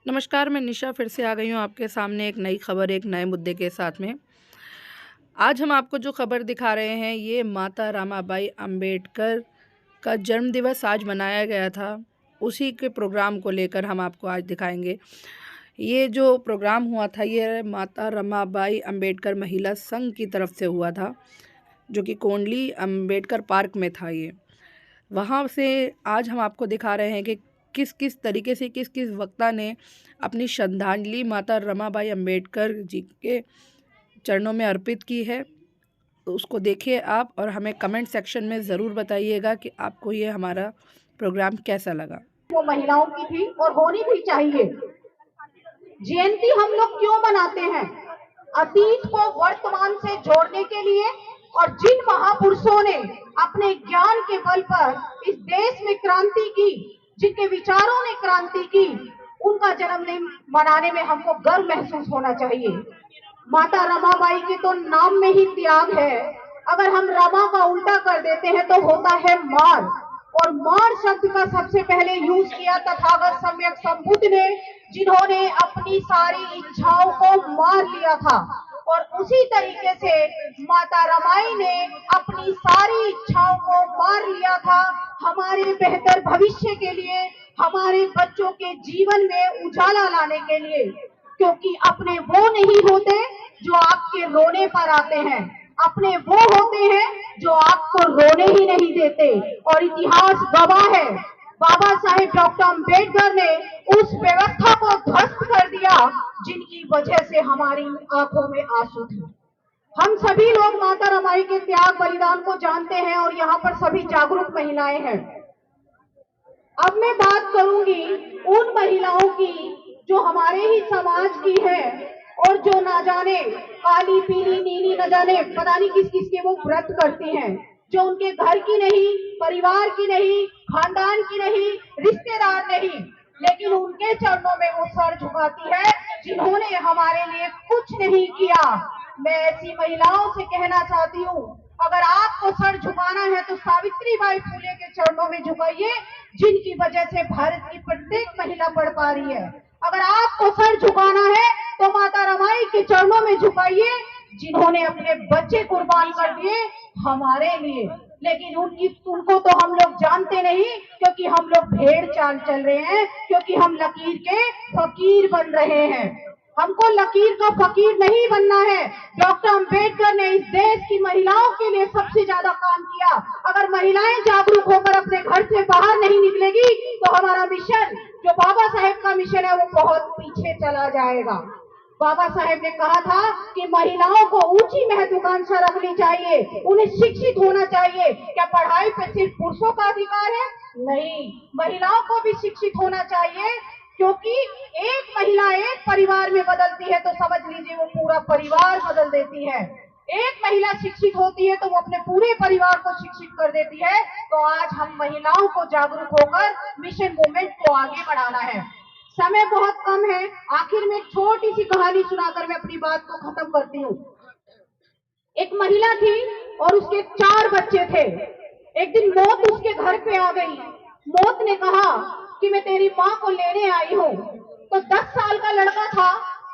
नमस्कार, मैं निशा फिर से आ गई हूँ आपके सामने एक नई खबर, एक नए मुद्दे के साथ में। आज हम आपको जो खबर दिखा रहे हैं, ये माता रमाबाई अंबेडकर का जन्मदिवस आज मनाया गया था। उसी के प्रोग्राम को लेकर हम आपको आज दिखाएंगे। ये जो प्रोग्राम हुआ था, ये माता रमाबाई अंबेडकर महिला संघ की तरफ से हुआ था, जो कि कोंडली अंबेडकर पार्क में था। ये वहाँ से आज हम आपको दिखा रहे हैं कि किस किस तरीके से किस किस वक्ता ने अपनी श्रद्धांजलि माता रमाबाई अंबेडकर जी के चरणों में अर्पित की है। तो उसको देखिए आप, और हमें कमेंट सेक्शन में ज़रूर बताइएगा कि आपको ये हमारा प्रोग्राम कैसा लगा। वो महिलाओं की थी और होनी भी चाहिए। जयंती हम लोग क्यों मनाते हैं? अतीत को वर्तमान से जोड़ने के लिए, और जिन महापुरुषों ने अपने ज्ञान के बल पर इस देश में क्रांति की, जिनके विचारों ने क्रांति की, उनका जन्मदिन मनाने में हमको गर्व महसूस होना चाहिए। माता रमाबाई के तो नाम में ही त्याग है। अगर हम रमा का उल्टा कर देते हैं तो होता है मार, और मार शब्द का सबसे पहले यूज किया तथागत सम्यक संबुद्ध ने, जिन्होंने अपनी सारी इच्छाओं को मार लिया था। और उसी तरीके से माता रमाई ने अपनी सारी इच्छाओं को मार लिया था, हमारे बेहतर भविष्य के लिए, हमारे बच्चों के जीवन में उजाला लाने के लिए। क्योंकि अपने वो नहीं होते जो आपके रोने पर आते हैं, अपने वो होते हैं जो आपको रोने ही नहीं देते। और इतिहास गवाह है, बाबा साहेब डॉक्टर अम्बेडकर ने उस व्यवस्था को ध्वस्त कर दिया जिनकी वजह से हमारी आंखों में आंसू थे। हम सभी लोग माता रमाई के त्याग बलिदान को जानते हैं और यहाँ पर सभी जागरूक महिलाएं हैं। अब मैं बात करूंगी उन महिलाओं की जो हमारे ही समाज की है, और जो ना जाने काली पीली नीली न जाने पता नहीं किस किस के वो व्रत करती हैं, जो उनके घर की नहीं, परिवार की नहीं, खानदान की नहीं, रिश्तेदार नहीं, लेकिन उनके चरणों में वो सर झुकाती है जिन्होंने हमारे लिए कुछ नहीं किया। मैं ऐसी महिलाओं से कहना चाहती हूँ, अगर आपको सर झुकाना है तो सावित्रीबाई फुले के चरणों में झुकाइए, जिनकी वजह से भारत की प्रत्येक महिला पढ़ पा रही है। अगर आपको सर झुकाना है तो माता रमाई के चरणों में झुकाइए, जिन्होंने अपने बच्चे कुर्बान कर दिए हमारे लिए। लेकिन उनको तो हम लोग जानते नहीं, क्योंकि हम लोग भेड़ चाल चल रहे हैं, क्योंकि हम लकीर के फकीर बन रहे हैं। हमको लकीर का फकीर नहीं बनना है। डॉक्टर अंबेडकर ने इस देश की महिलाओं के लिए सबसे ज्यादा काम किया। अगर महिलाएं जागरूक होकर अपने घर से बाहर नहीं निकलेगी तो हमारा मिशन, जो बाबा साहेब का मिशन है, वो बहुत पीछे चला जाएगा। बाबा साहेब ने कहा था कि महिलाओं को ऊंची महत्वाकांक्षा रखनी चाहिए, उन्हें शिक्षित होना चाहिए। क्या पढ़ाई पे सिर्फ पुरुषों का अधिकार है? नहीं, महिलाओं को भी शिक्षित होना चाहिए, क्योंकि एक महिला एक परिवार में बदलती है तो समझ लीजिए वो पूरा परिवार बदल देती है। एक महिला शिक्षित होती है तो वो अपने पूरे परिवार को शिक्षित कर देती है। तो आज हम महिलाओं को जागरूक होकर मिशन मूवमेंट को आगे बढ़ाना है। समय बहुत कम है, आखिर में एक छोटी सी कहानी सुनाकर मैं अपनी बात को खत्म करती हूँ। एक महिला थी और उसके 4 बच्चे थे। एक दिन मौत उसके घर पे आ गई। मौत ने कहा कि मैं तेरी माँ को लेने आई हूँ। तो 10 साल का लड़का था,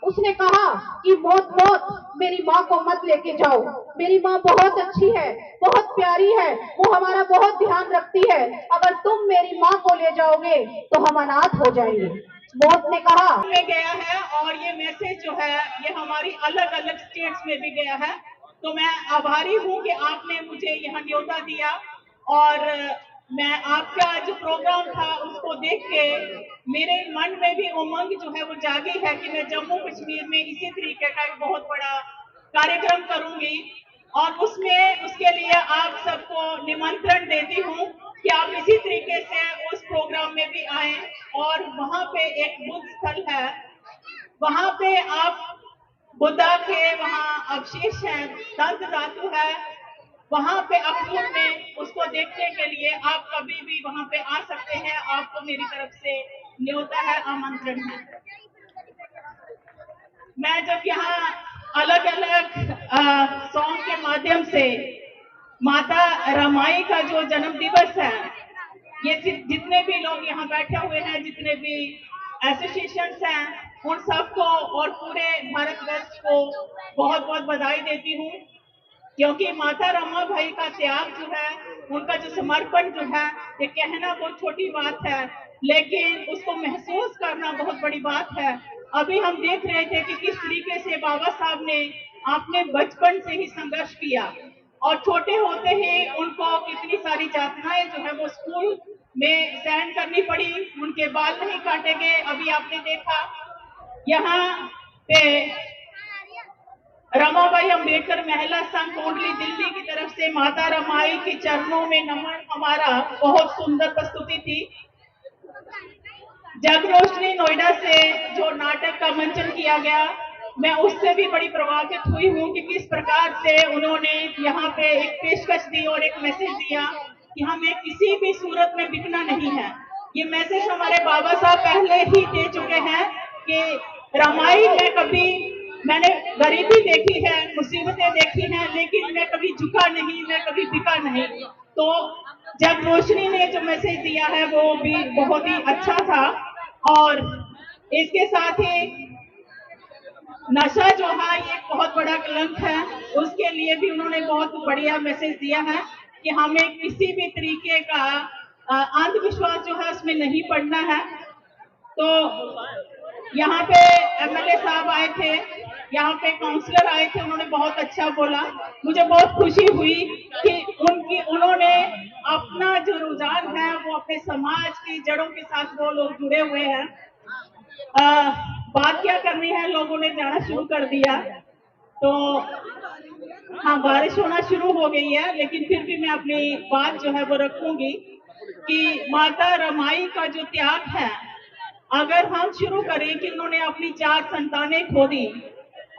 उसने कहा कि मौत मौत, मेरी माँ को मत लेके जाओ, मेरी माँ बहुत अच्छी है, बहुत प्यारी है, वो हमारा बहुत ध्यान रखती है, अगर तुम मेरी माँ को ले जाओगे तो हम अनाथ हो जाएंगे। मौत ने कहा में गया है, और ये मैसेज जो है ये हमारी अलग अलग स्टेट्स में भी गया है। तो मैं आभारी हूँ कि आपने मुझे यहाँ न्योता दिया, और मैं आपका जो प्रोग्राम था उसको देख के मेरे मन में भी उमंग जो है वो जागी है कि मैं जम्मू कश्मीर में इसी तरीके का एक बहुत बड़ा कार्यक्रम करूंगी। और उसमें उसके लिए आप सबको निमंत्रण देती हूँ कि आप इसी तरीके से उस प्रोग्राम में भी आए। और वहां पे एक बुद्ध स्थल है, वहां पे आप बुद्धा के वहां अवशेष हैं, दंत धातु है, वहां पे अखनूर में, उसको देखने के लिए आप कभी भी वहां पे आ सकते हैं। आपको मेरी तरफ से न्योता है, आमंत्रण है। मैं जब यहाँ अलग अलग सॉन्ग के माध्यम से माता रमाई का जो जन्म दिवस है, ये जितने भी लोग यहाँ बैठे हुए हैं, जितने भी एसोसिएशंस हैं उन सबको और पूरे भारतवर्ष को बहुत बहुत बधाई देती हूँ, क्योंकि माता रमाबाई का त्याग जो है, उनका जो समर्पण जो है, ये कहना बहुत छोटी बात है, लेकिन उसको महसूस करना बहुत बड़ी बात है। अभी हम देख रहे थे कि किस तरीके से बाबा साहब ने अपने बचपन से ही संघर्ष किया और छोटे होते ही उनको कितनी सारी यातनाएं जो है वो स्कूल में सहन करनी पड़ी, उनके बाल नहीं काटे गए। अभी आपने देखा यहाँ पे रमाबाई अंबेडकर महिला संघ कोंडली दिल्ली की तरफ से माता रमाई के चरणों में नमन हमारा बहुत सुंदर प्रस्तुति थी। जगरोशनी नोएडा से जो नाटक का मंचन किया गया, मैं उससे भी बड़ी प्रभावित हुई हूँ कि किस प्रकार से उन्होंने यहाँ पे एक पेशकश दी और एक मैसेज दिया कि हमें किसी भी सूरत में बिकना नहीं है। ये मैसेज हमारे बाबा साहब पहले ही दे चुके हैं कि रमाई में कभी मैंने गरीबी देखी है, मुसीबतें देखी हैं, लेकिन मैं कभी झुका नहीं, मैं कभी बिका नहीं। तो जगरोशनी ने जो मैसेज दिया है वो भी बहुत ही अच्छा था। और इसके साथ ही नशा जो है ये बहुत बड़ा कलंक है, उसके लिए भी उन्होंने बहुत बढ़िया मैसेज दिया है कि हमें किसी भी तरीके का अंधविश्वास जो है उसमें नहीं पड़ना है। तो यहाँ पे एमएलए साहब आए थे, यहाँ पे काउंसलर आए थे, उन्होंने बहुत अच्छा बोला। मुझे बहुत खुशी हुई कि उन्होंने अपना जो रुझान है वो अपने समाज की जड़ों के साथ वो लोग जुड़े हुए हैं। बात क्या करनी है, लोगों ने जाना शुरू कर दिया। तो हाँ, बारिश होना शुरू हो गई है, लेकिन फिर भी मैं अपनी बात जो है वो रखूंगी कि माता रमाई का जो त्याग है, अगर हम शुरू करें कि उन्होंने अपनी 4 संतानें खो दी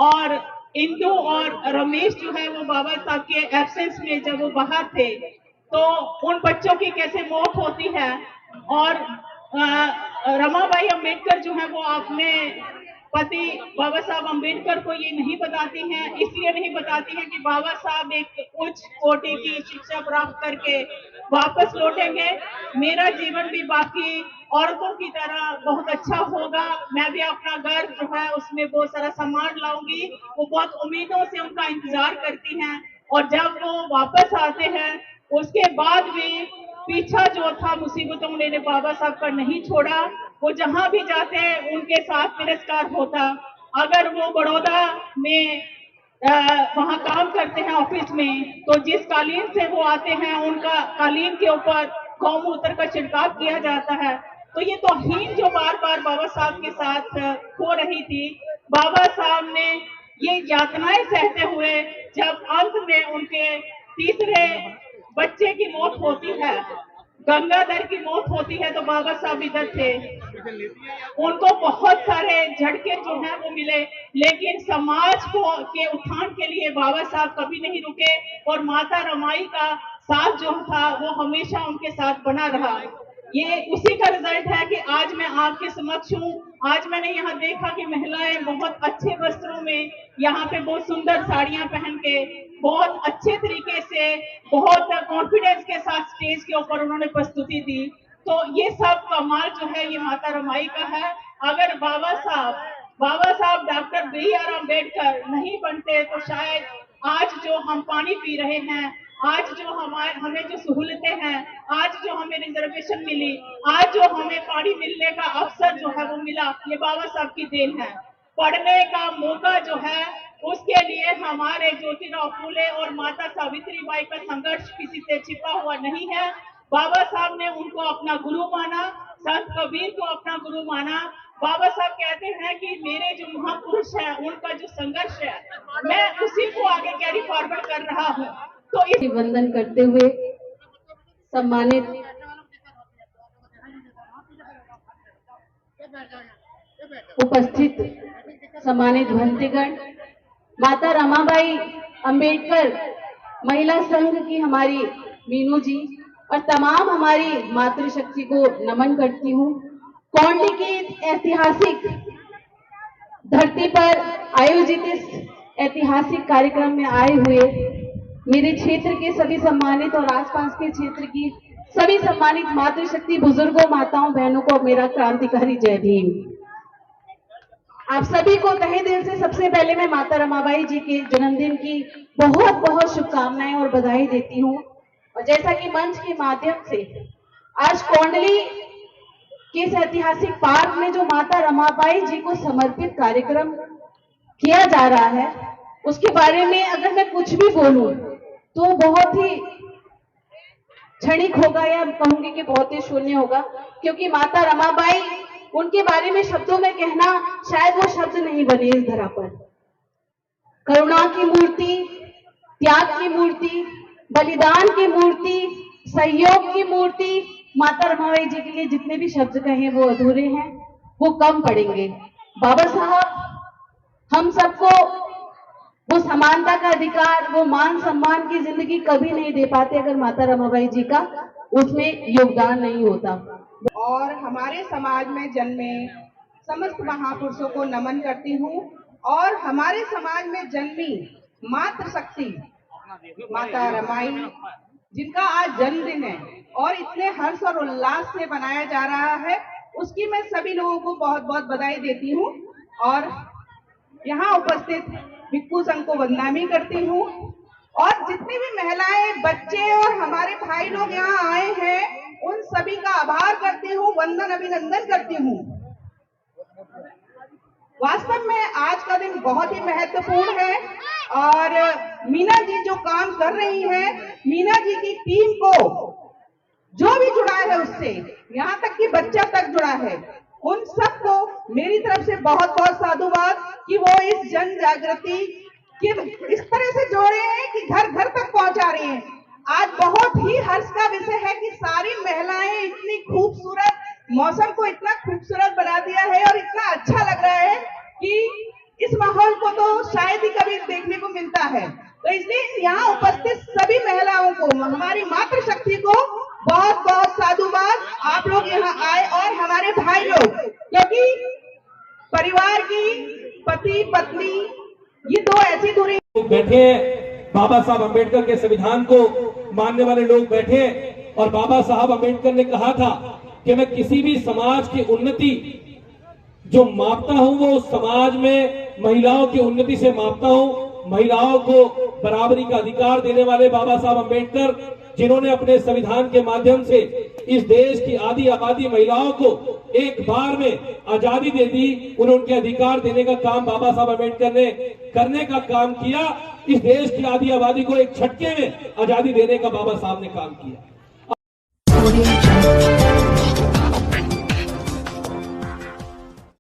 और इंदु और रमेश जो है वो बाबा साहब के एब्सेंस में जब वो बाहर थे, तो उन बच्चों की कैसे मौत होती है। और रमाबाई अंबेडकर जो है वो अपने पति बाबा साहब अंबेडकर को ये नहीं बताती हैं, इसलिए नहीं बताती हैं कि बाबा साहब एक उच्च कोटि की शिक्षा प्राप्त करके वापस लौटेंगे, मेरा जीवन भी बाकी औरतों की तरह बहुत अच्छा होगा, मैं भी अपना घर जो है उसमें बहुत सारा सामान लाऊंगी। वो बहुत उम्मीदों से उनका इंतजार करती हैं, और जब वो वापस आते हैं उसके बाद भी पीछा जो था मुसीबतों ने बाबा साहब का नहीं छोड़ा। वो जहां भी जाते हैं उनके साथ तिरस्कार होता। अगर वो बड़ौदा में वहां काम करते हैं ऑफिस में, तो जिस कालीन से वो आते हैं उनका कालीन के ऊपर गौमूत्र का छिड़काव किया जाता है। तो ये तौहीन जो बार बार बाबा साहब के साथ हो रही थी, बाबा साहब ने ये यातनाएं सहते हुए जब अंत में उनके तीसरे बच्चे की मौत होती है, गंगाधर की मौत होती है, तो बाबा साहब इधर थे। उनको बहुत सारे झटके जो हैं वो मिले, लेकिन समाज को के उत्थान के लिए बाबा साहब कभी नहीं रुके, और माता रमाई का साथ जो था वो हमेशा उनके साथ बना रहा। ये उसी का रिजल्ट है कि आज मैं आपके समक्ष हूँ। आज मैंने यहाँ देखा कि महिलाएं बहुत अच्छे वस्त्रों में, यहाँ पे बहुत सुंदर साड़ियां पहन के, बहुत अच्छे तरीके से, बहुत कॉन्फिडेंस के साथ स्टेज के ऊपर उन्होंने प्रस्तुति दी। तो ये सब कमाल जो है ये माता रमाई का है। अगर बाबा साहब डॉक्टर BR अम्बेडकर नहीं बनते तो शायद आज जो हम पानी पी रहे हैं, आज जो हमें जो सहूलतें हैं, आज जो हमें रिजर्वेशन मिली, आज जो हमें पानी मिलने का अवसर जो है वो मिला, ये बाबा साहब की देन है। पढ़ने का मौका जो है उसके लिए हमारे ज्योतिराव फूले और माता सावित्रीबाई का संघर्ष किसी से छिपा हुआ नहीं है। बाबा साहब ने उनको अपना गुरु माना, संत कबीर को अपना गुरु माना। बाबा साहब कहते हैं कि मेरे जो महापुरुष हैं उनका जो संघर्ष है, मैं उसी को आगे कैरी फॉरवर्ड कर रहा हूँ। तो इस वंदन करते हुए सम्मानित उपस्थित सम्मानित भंतेगण, माता रमाबाई अंबेडकर महिला संघ की हमारी मीनू जी और तमाम हमारी मातृशक्ति को नमन करती हूँ। कोंडली की ऐतिहासिक धरती पर आयोजित इस ऐतिहासिक कार्यक्रम में आए हुए मेरे क्षेत्र के सभी सम्मानित और आसपास के क्षेत्र की सभी सम्मानित मातृशक्ति बुजुर्गों, माताओं, बहनों को मेरा क्रांतिकारी जय भीम। आप सभी को तहे दिल से सबसे पहले मैं माता रमाबाई जी के जन्मदिन की बहुत बहुत शुभकामनाएं और बधाई देती हूँ। और जैसा कि मंच के माध्यम से आज कोंडली के इस ऐतिहासिक पार्क में जो माता रमाबाई जी को समर्पित कार्यक्रम किया जा रहा है, उसके बारे में अगर मैं कुछ भी बोलूं तो बहुत ही क्षणिक होगा, या कहूंगी कि बहुत ही शून्य होगा, क्योंकि माता रमाबाई, उनके बारे में शब्दों में कहना शायद वो शब्द नहीं बने इस धरा पर। करुणा की मूर्ति, त्याग की मूर्ति, बलिदान की मूर्ति, सहयोग की मूर्ति। माता रमाबाई जी के लिए जितने भी शब्द कहें वो अधूरे हैं, वो कम पड़ेंगे। बाबा साहब हम सबको वो समानता का अधिकार, वो मान सम्मान की जिंदगी कभी नहीं दे पाते अगर माता रमाबाई जी का उसमें योगदान नहीं होता। और हमारे समाज में जन्मे समस्त महापुरुषों को नमन करती हूँ और हमारे समाज में जन्मी मातृशक्ति माता रमाई, जिनका आज जन्मदिन है और इतने हर्ष और उल्लास से मनाया जा रहा है, उसकी मैं सभी लोगों को बहुत बहुत बधाई देती हूँ और यहाँ उपस्थित भिक्खू संघ को वंदनामी करती हूँ। और जितनी भी महिलाएं, बच्चे और हमारे भाई लोग यहाँ आए हैं, उन सभी का आभार करती हूँ, वंदन अभिनंदन करती हूँ। वास्तव में आज का दिन बहुत ही महत्वपूर्ण है और मीना जी जो काम कर रही हैं, मीना जी की टीम को जो भी जुड़ा है उससे, यहाँ तक कि बच्चा तक जुड़ा है, उन सबको मेरी तरफ से बहुत बहुत साधुवाद कि वो इस जन जागृति कि इस तरह से जोड़े हैं कि घर घर तक पहुंचा रहे हैं। आज बहुत ही हर्ष का विषय है कि सारी महिलाएं इतनी खूबसूरत, मौसम को इतना खूबसूरत बना दिया है और इतना अच्छा लग रहा है कि इस माहौल को तो शायद ही कभी देखने को मिलता है। तो इसलिए यहाँ उपस्थित सभी महिलाओं को, हमारी मातृशक्ति को बहुत बहुत साधुवाद। आप लोग यहाँ आए और हमारे भाई लोग, क्योंकि परिवार की पति पत्नी ये दो ऐसी दूरी बैठे हैं, बाबा साहब अम्बेडकर के संविधान को मानने वाले लोग बैठे हैं और बाबा साहब अम्बेडकर ने कहा था कि मैं किसी भी समाज की उन्नति जो मापता हूं वो समाज में महिलाओं की उन्नति से मापता हूं। महिलाओं को बराबरी का अधिकार देने वाले बाबा साहब अम्बेडकर, जिन्होंने अपने संविधान के माध्यम से इस देश की आधी आबादी महिलाओं को एक बार में आजादी दे दी, उन्हें उनके अधिकार देने का काम बाबा साहब अम्बेडकर ने करने का काम किया। इस देश की आधी आबादी को एक झटके में आजादी देने का बाबा साहब ने काम किया।